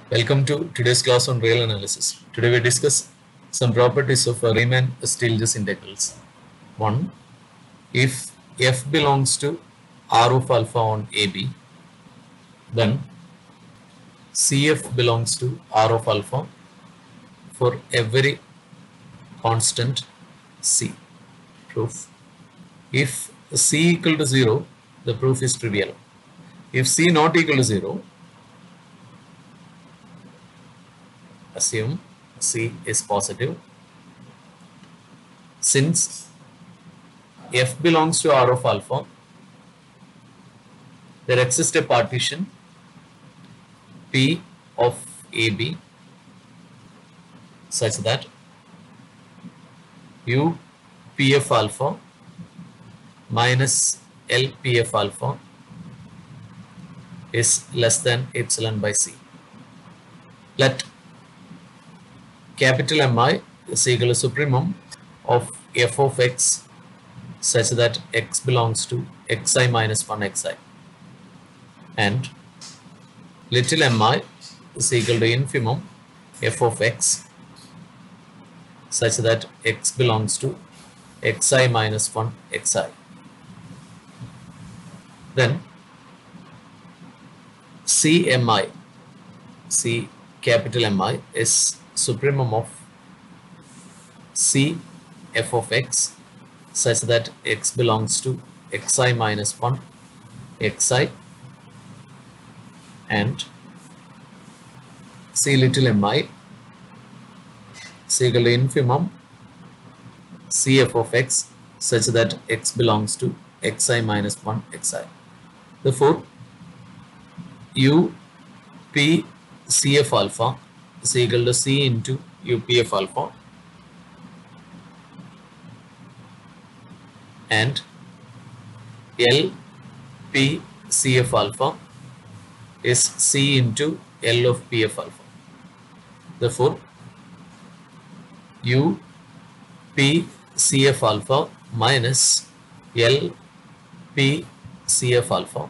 Welcome to today's class on real analysis. Today we discuss some properties of Riemann-Stieltjes integrals. 1. If f belongs to R of alpha on AB, then CF belongs to R of alpha for every constant C. Proof. If C equal to 0, the proof is trivial. If C not equal to 0, assume C is positive. Since f belongs to R of alpha, there exists a partition P of AB such that U PF alpha minus L PF alpha is less than epsilon by C. Let capital Mi is equal to supremum of f of x such that x belongs to xi minus 1 xi, and little mi is equal to infimum f of x such that x belongs to xi minus 1 xi. Then CMI, C capital Mi is supremum of C f of x such that x belongs to xi minus 1 xi, and C little mi is equal to infimum Cf of x such that x belongs to xi minus 1 xi. Therefore, U P Cf alpha is equal to C into UPF alpha, and L P Cf alpha is C into L of PF alpha. Therefore, U P Cf alpha minus L P Cf alpha,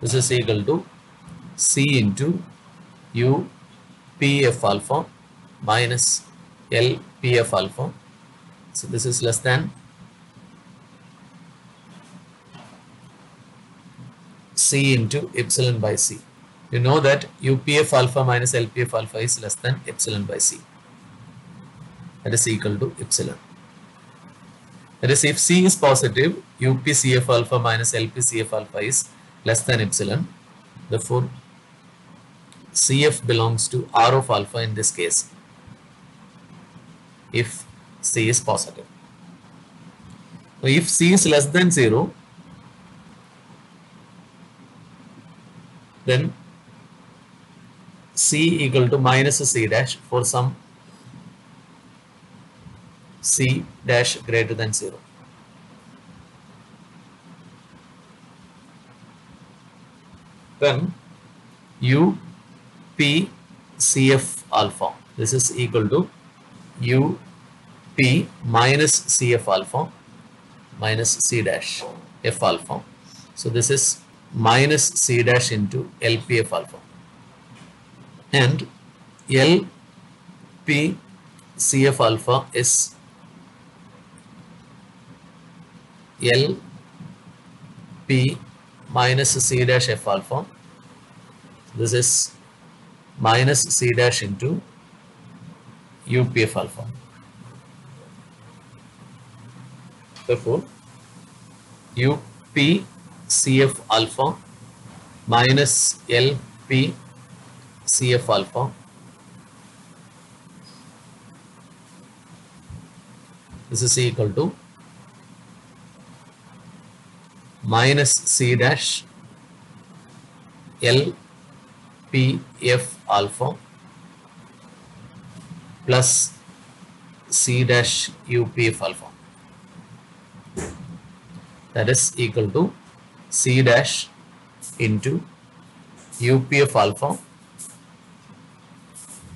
this is equal to C into U PF alpha minus L PF alpha. So this is less than C into epsilon by C. You know that UPF alpha minus LPF alpha is less than epsilon by C. That is equal to epsilon. That is, if C is positive, UPCF alpha minus LPCF alpha is less than epsilon. Therefore, CF belongs to R of alpha in this case, if C is positive. So if C is less than 0, then C equal to minus C dash for some C dash greater than 0. Then U P CF alpha, this is equal to U P minus CF alpha minus C dash F alpha. So this is minus C dash into LPF alpha, and LP CF alpha is LP minus C dash F alpha. This is minus C dash into UPF alpha. Therefore, UP CF alpha minus LP CF alpha this is equal to minus C dash LPF alpha plus C dash UPF alpha, that is equal to C dash into UPF alpha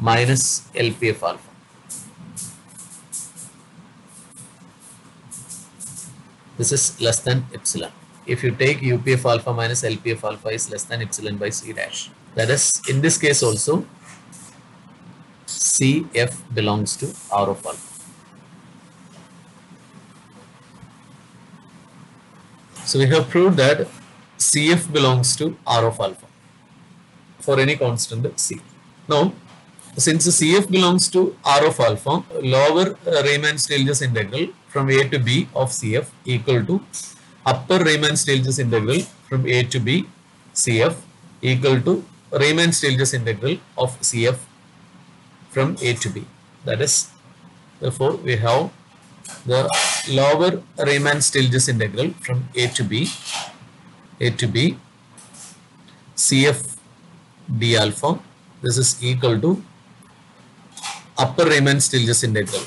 minus LPF alpha. This is less than epsilon. If you take UPF alpha minus LPF alpha is less than epsilon by C dash. That is, in this case also, CF belongs to R of alpha. So we have proved that CF belongs to R of alpha for any constant C. Now, since CF belongs to R of alpha, lower Riemann-Stieltjes integral from A to B of CF equal to upper Riemann-Stieltjes integral from A to B CF equal to Riemann-Stieltjes integral of CF from A to B. That is, therefore, we have the lower Riemann-Stieltjes integral from A to B CF d alpha. This is equal to upper Riemann-Stieltjes integral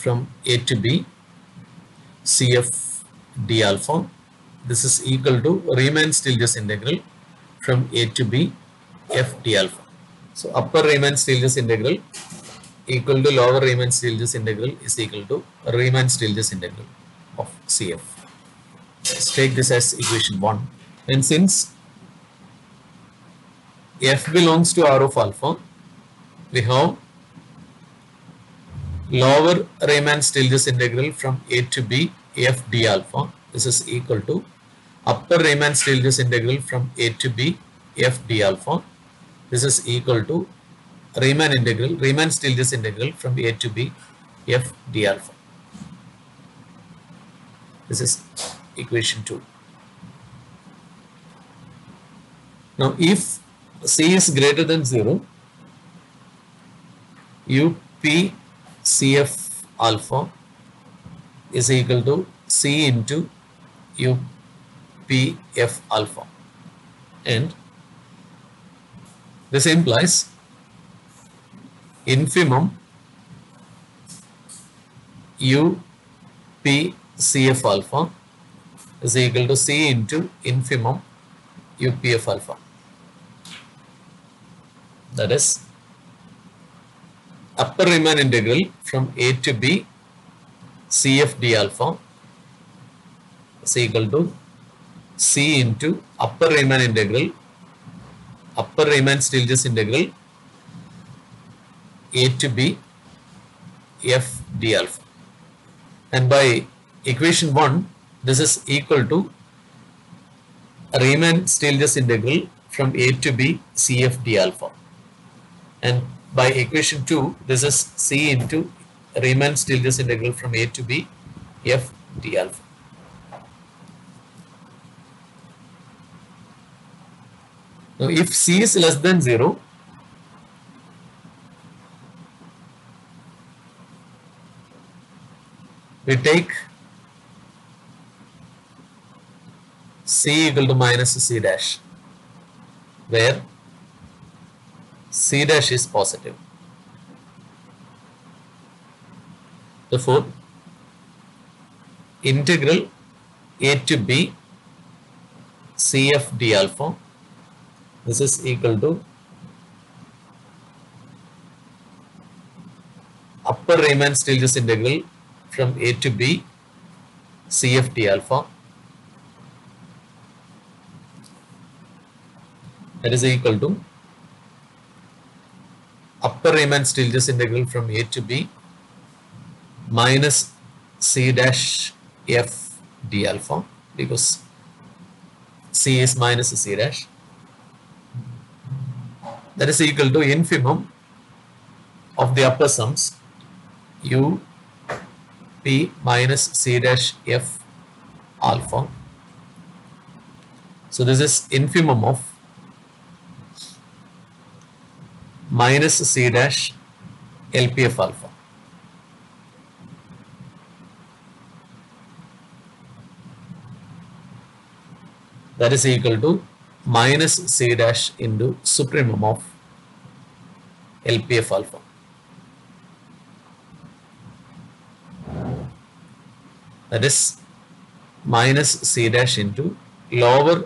from A to B CF d alpha. This is equal to Riemann-Stieltjes integral from A to B f d alpha. So upper Riemann-Stieltjes integral equal to lower Riemann-Stieltjes integral is equal to Riemann-Stieltjes integral of CF. Let's take this as equation 1. And since f belongs to R of alpha, we have lower Riemann-Stieltjes integral from A to B f d alpha. This is equal to upper Riemann-Stieltjes integral from A to B f d alpha. This is equal to Riemann-Stieltjes integral from A to B f d alpha. This is equation 2. Now, if C is greater than 0, UPCF alpha is equal to C into UPF alpha, and this implies infimum UPCF alpha is equal to C into infimum UPF alpha. That is, upper Riemann integral from A to B CF d alpha is equal to C into upper Riemann-Stieltjes integral A to B f d alpha. And by equation 1, this is equal to Riemann-Stieltjes integral from A to B CF d alpha. And by equation 2, this is C into Riemann-Stieltjes integral from A to B f d alpha. Now, if C is less than 0, we take C equal to minus C dash, where C dash is positive. Therefore, integral A to B CF d alpha, this is equal to upper Riemann-Stieltjes integral from A to B CF d alpha, that is equal to upper Riemann-Stieltjes integral from A to B minus C dash f d alpha, because C is minus C dash, that is equal to infimum of the upper sums U P minus C dash f alpha. So this is infimum of minus C dash LPF alpha. That is equal to minus C dash into supremum of LPF alpha. That is minus C dash into lower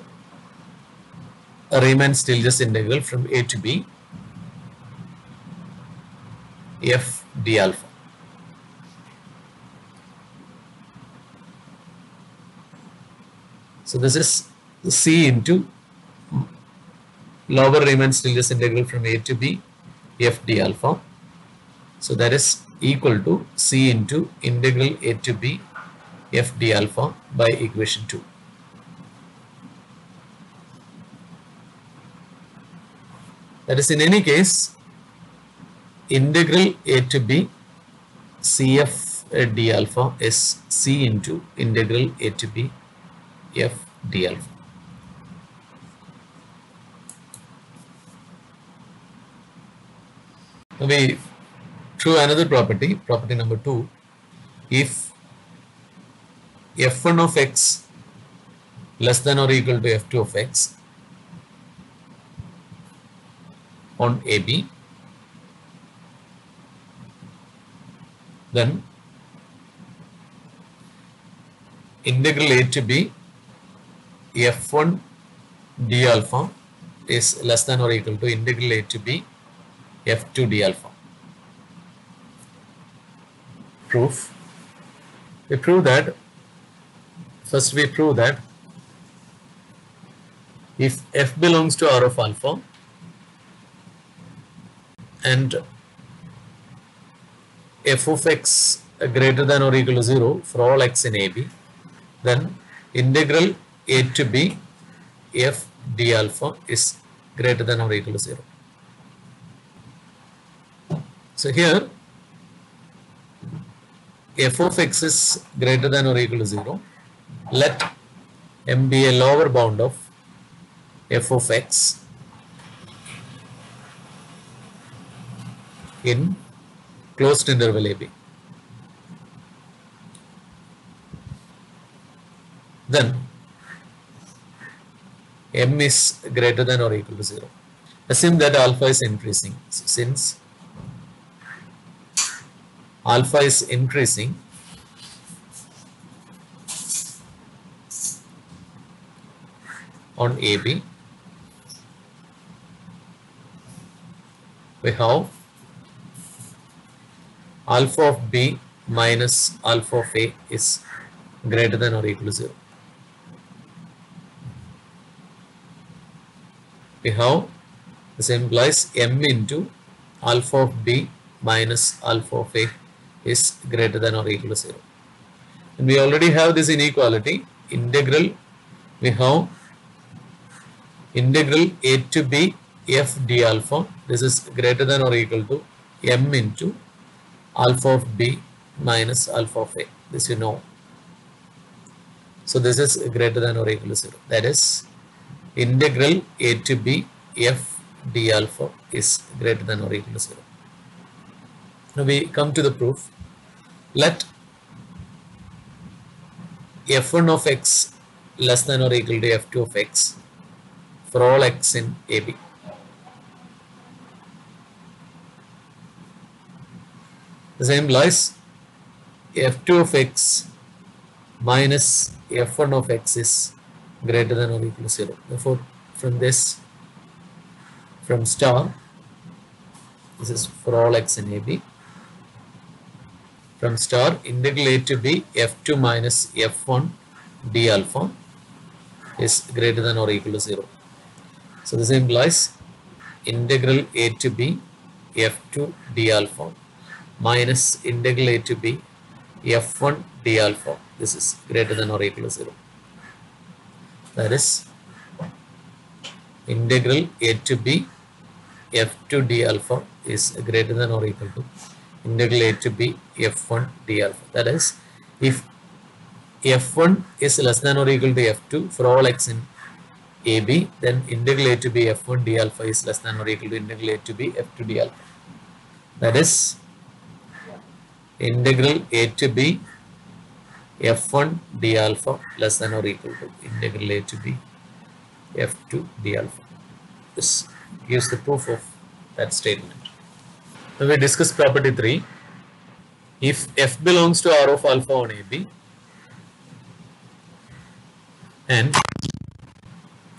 Riemann-Stieltjes integral from A to B f d alpha. So this is C into lower Riemann Stieltjes integral from A to B f d alpha. So that is equal to C into integral A to B f d alpha by equation 2. That is, in any case, integral A to B Cf d alpha is C into integral A to B f d alpha. Now we prove another property, property number 2. If f1 of x less than or equal to f2 of x on AB, then integral A to B f1 d alpha is less than or equal to integral A to B f2 d alpha. Proof. We prove that, first we prove that if f belongs to R of alpha and f of x greater than or equal to 0 for all x in AB, then integral A to B f d alpha is greater than or equal to 0. So here f of x is greater than or equal to 0. Let m be a lower bound of f of x in closed interval AB. Then m is greater than or equal to 0. Assume that alpha is increasing. Since alpha is increasing, on AB, we have alpha of B minus alpha of A is greater than or equal to 0. We have, this implies m into alpha of B minus alpha of A is greater than or equal to 0. And we already have this inequality, integral, we have integral A to B f d alpha, this is greater than or equal to m into alpha of B minus alpha of A, this you know. So this is greater than or equal to 0. That is, integral A to B f d alpha is greater than or equal to 0. Now we come to the proof. Let f1 of x less than or equal to f2 of x for all x in AB. The same lies f2 of x minus f1 of x is greater than or equal to 0. Therefore, from this, from star, this is for all x in AB. From star, integral A to B f2 minus f1 d alpha is greater than or equal to 0. So this implies integral A to B f2 d alpha minus integral A to B f1 d alpha, this is greater than or equal to 0. That is, integral A to B f2 d alpha is greater than or equal to integral A to B f1 d alpha. That is, if f1 is less than or equal to f2 for all x in AB, then integral A to B f1 d alpha is less than or equal to integral A to B f2 d alpha. That is, integral A to B f1 d alpha less than or equal to integral A to B f2 d alpha. This gives the proof of that statement. Now we discuss property 3. If f belongs to R of alpha on AB and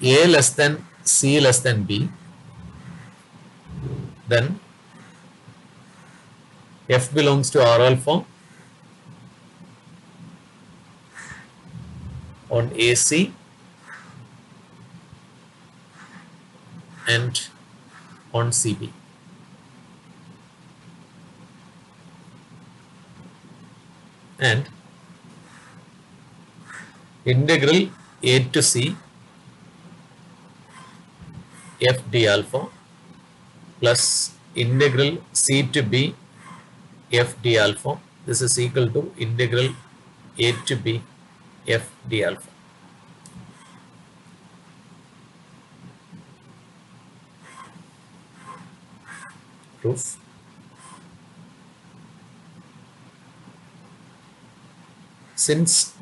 A less than C less than B, then f belongs to R alpha on AC and on CB. And integral A to C f d alpha plus integral C to B f d alpha. This is equal to integral A to B f d alpha. Proof. Since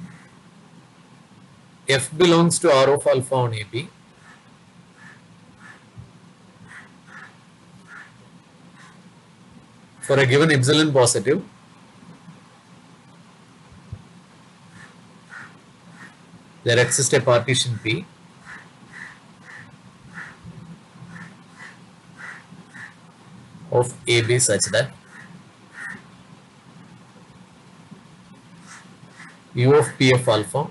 f belongs to R of alpha on AB, for a given epsilon positive, there exists a partition P of AB such that U of P of alpha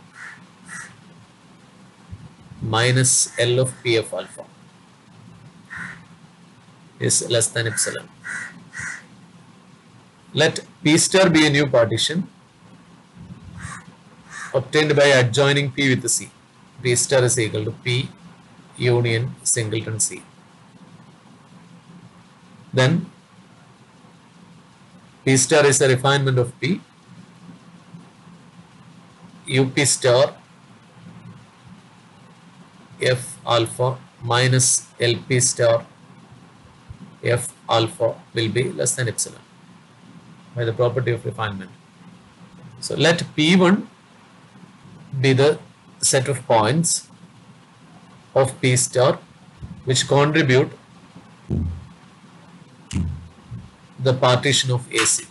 minus L of P of alpha is less than epsilon. Let P star be a new partition obtained by adjoining P with C. P star is equal to P union singleton C. Then P star is a refinement of P. UP star F alpha minus LP star F alpha will be less than epsilon by the property of refinement. So let P1 be the set of points of P star which contribute the partition of AC.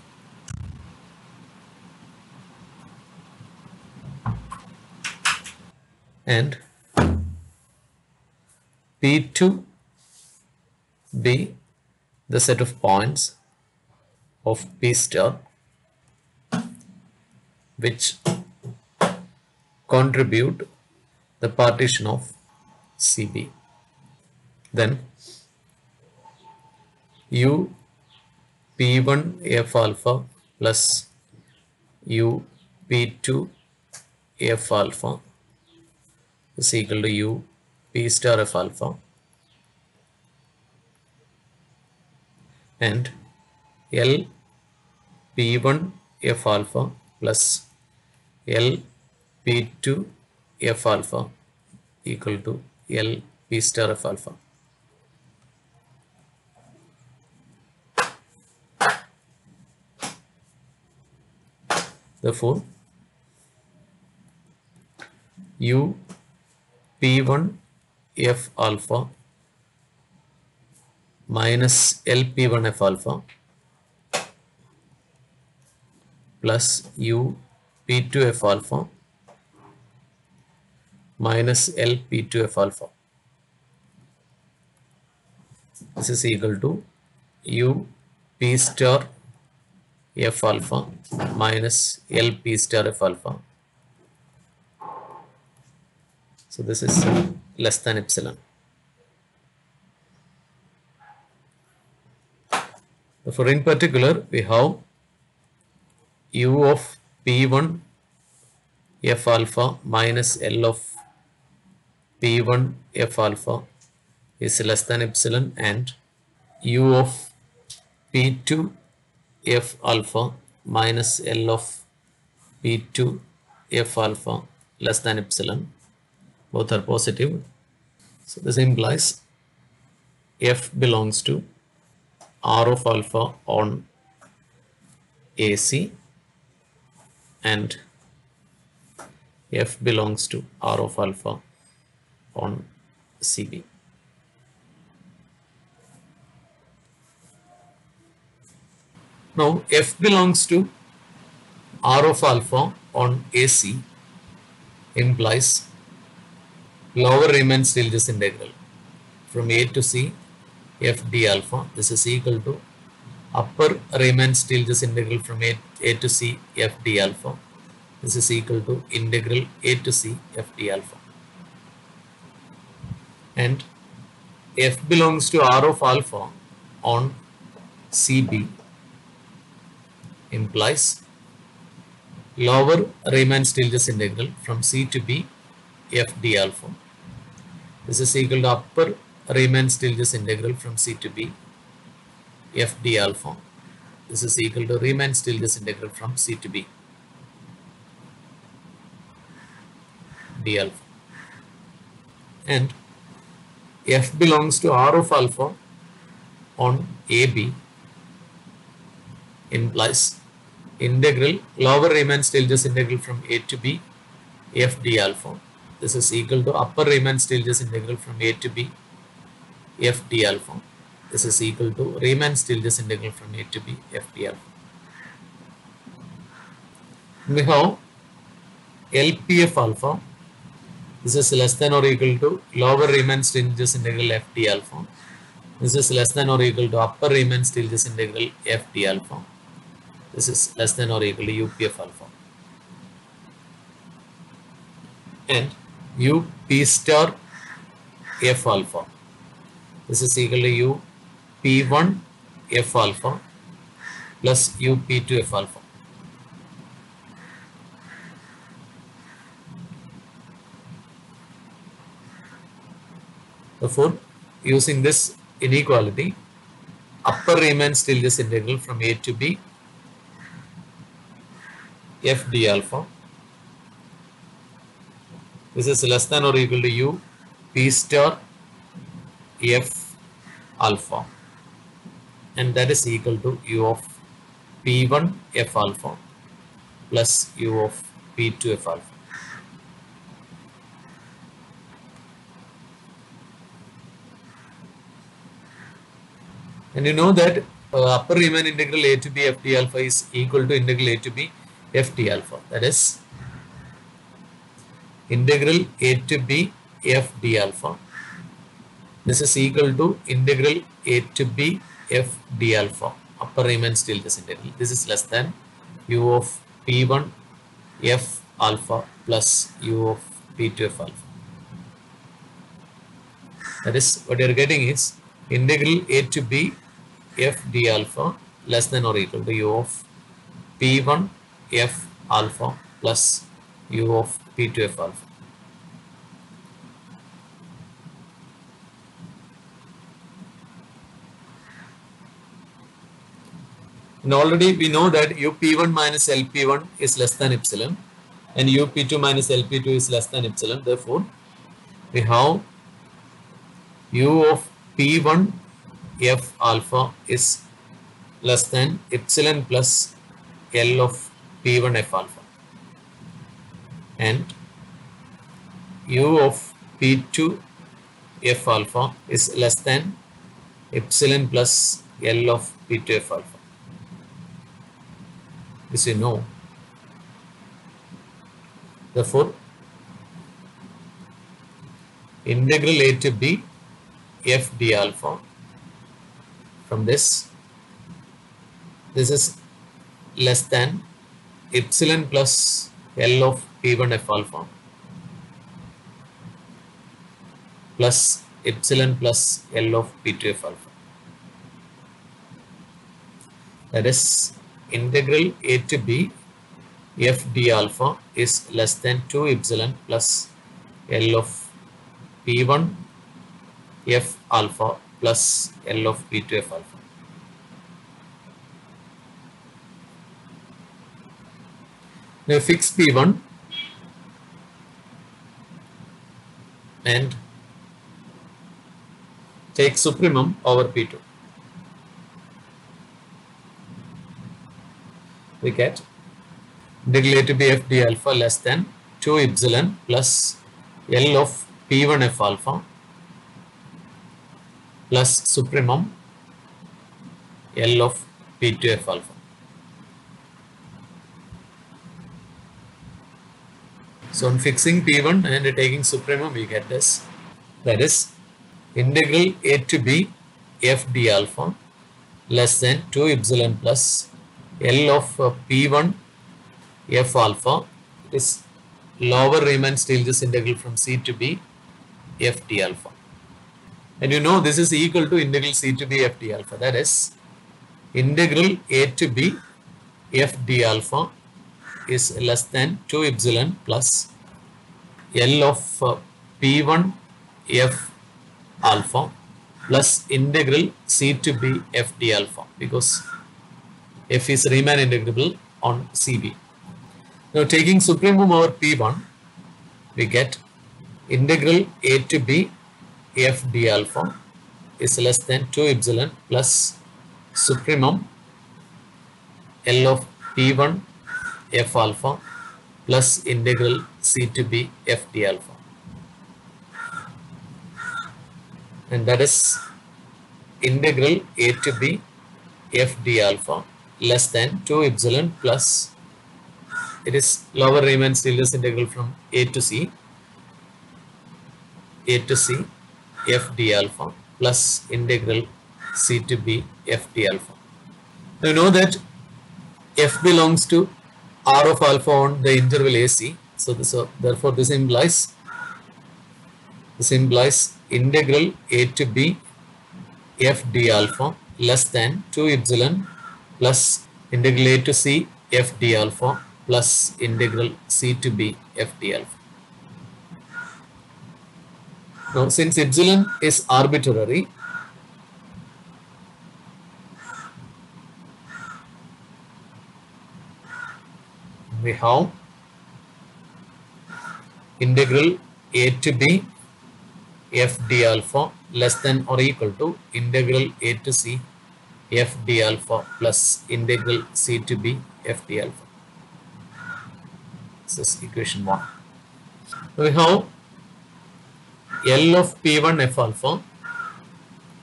And P2 be the set of points of P star which contribute the partition of CB. Then U P1 F alpha plus U P2 F alpha is equal to U P star F alpha, and L P1 F alpha plus L P2 F alpha equal to L P star F alpha. Therefore, U P1 F alpha minus LP1 F alpha plus U P2 F alpha minus LP2 F alpha. This is equal to U P star F alpha minus LP star F alpha. So this is less than epsilon. Therefore, in particular, we have U of P1 F alpha minus L of P1 F alpha is less than epsilon, and U of P2 F alpha minus L of P2 F alpha less than epsilon. Both are positive. So this implies F belongs to R of alpha on AC and F belongs to R of alpha on CB. Now F belongs to R of alpha on AC implies lower Riemann-Stieltjes integral from A to C f d alpha. This is equal to upper Riemann-Stieltjes integral from A to C f d alpha. This is equal to integral A to C f d alpha. And f belongs to R of alpha on CB implies lower Riemann-Stieltjes integral from C to B f d alpha. This is equal to upper Riemann-Stieltjes integral from C to B f d alpha. This is equal to Riemann-Stieltjes integral from C to B d alpha. And f belongs to R of alpha on AB implies integral lower Riemann-Stieltjes integral from A to B f d alpha. This is equal to upper Riemann-Stieltjes integral from A to B f d alpha. This is equal to Riemann-Stieltjes integral from A to B f d alpha. We have LPF alpha. This is less than or equal to lower Riemann-Stieltjes integral f d alpha. This is less than or equal to upper Riemann-Stieltjes integral f d alpha. This is less than or equal to UPF alpha. And UP star f alpha. This is equal to UP1 f alpha plus UP2 f alpha. Therefore, using this inequality, upper Riemann-Stieltjes integral from A to B f d alpha. This is less than or equal to U P star f alpha, and that is equal to U of P1 f alpha plus U of P2 f alpha. And you know that upper Riemann integral A to B f d alpha is equal to integral A to B f d alpha. That is integral A to B f d alpha. This is equal to integral A to B f d alpha, upper Riemann-Stieltjes integral. This is less than U of P1 f alpha plus U of P2 f alpha. That is, what you are getting is integral A to B f d alpha less than or equal to U of P1 f alpha plus U of P2 f alpha. And already we know that UP1 minus LP1 is less than epsilon and UP2 minus LP2 is less than epsilon. Therefore, we have U of P1 f alpha is less than epsilon plus L of P1 f alpha, and U of P2 f alpha is less than epsilon plus L of P2 f alpha. This you know. Therefore, integral A to B f d alpha from this is less than epsilon plus L of P1 f alpha plus epsilon plus L of P2 f alpha. That is, integral A to B f d alpha is less than 2 epsilon plus L of P1 f alpha plus L of P2 f alpha. Now fix P1 and take supremum over P2. We get integral A to B f d alpha less than 2 epsilon plus L of P1 f alpha plus supremum L of P2 f alpha. So on fixing P1 and taking supremum, we get this. That is, integral A to B f d alpha less than 2 epsilon plus L of P1 f alpha is lower Riemann-Stieltjes integral from C to B f d alpha. And you know this is equal to integral c to b f d alpha. That is integral a to b f d alpha is less than 2 epsilon plus L of P1 f alpha plus integral c to b f d alpha, because f is Riemann integrable on CB. Now taking supremum over P1, we get integral a to b f d alpha is less than 2 epsilon plus supremum L of P1 f alpha plus integral c to b f d alpha, and that is integral a to b f d alpha less than 2 epsilon plus, it is lower Riemann-Stieltjes integral from a to c f d alpha plus integral c to b f d alpha. Now you know that f belongs to R of alpha on the interval AC. So therefore this implies integral a to b f d alpha less than 2 epsilon plus integral a to c f d alpha plus integral c to b f d alpha. Now since epsilon is arbitrary, we have integral a to b f d alpha less than or equal to integral a to c f d alpha plus integral c to b f d alpha. This is equation 1. We have L of P1 f alpha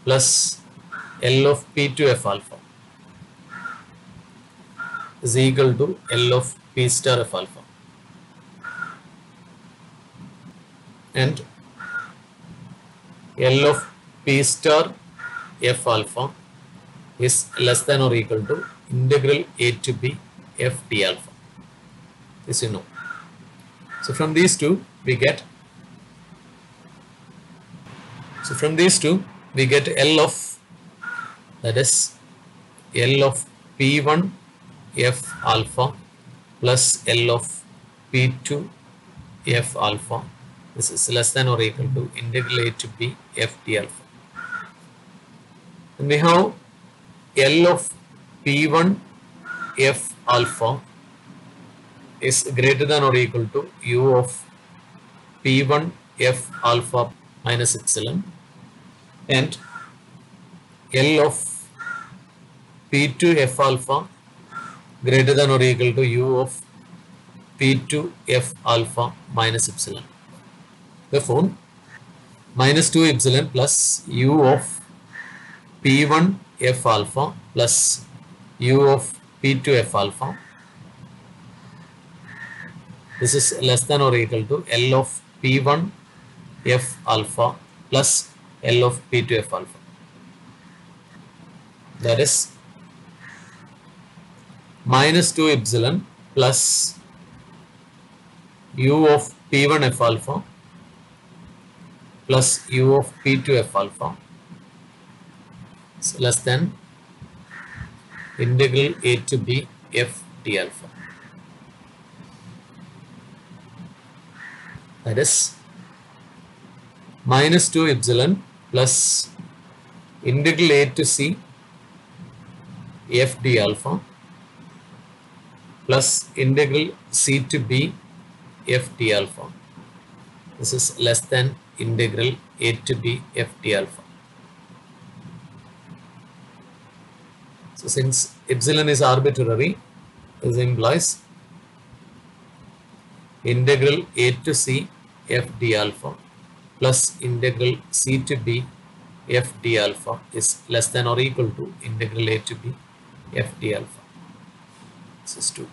plus L of P2 f alpha is equal to L of P star f alpha, and L of P star f alpha is less than or equal to integral a to b f d alpha. This you know. So from these two we get L of, that is L of P1 f alpha plus L of P2 f alpha. This is less than or equal to integral a to b f d alpha. And we have L of P1 f alpha is greater than or equal to u of P1 f alpha minus epsilon, and L of P2 f alpha greater than or equal to u of P2 f alpha minus epsilon. Therefore, minus 2 epsilon plus u of P1 f alpha plus u of P2 f alpha, this is less than or equal to L of P1 f alpha plus L of P2 f alpha. That is minus 2 epsilon plus u of P1 f alpha plus u of P2 f alpha is less than integral a to b f d alpha. That is minus 2 epsilon plus integral a to c f d alpha plus integral c to b f d alpha. This is less than integral a to b f d alpha. So since epsilon is arbitrary, this implies integral a to c f d alpha plus integral c to b f d alpha is less than or equal to integral a to b f d alpha. This is 2.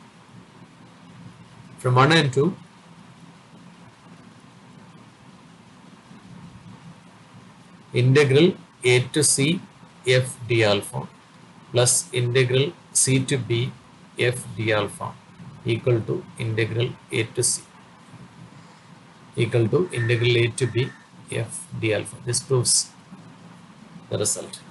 From 1 and 2, integral a to c f d alpha plus integral c to b f d alpha equal to integral a to c equal to integral a to b f d alpha. This proves the result.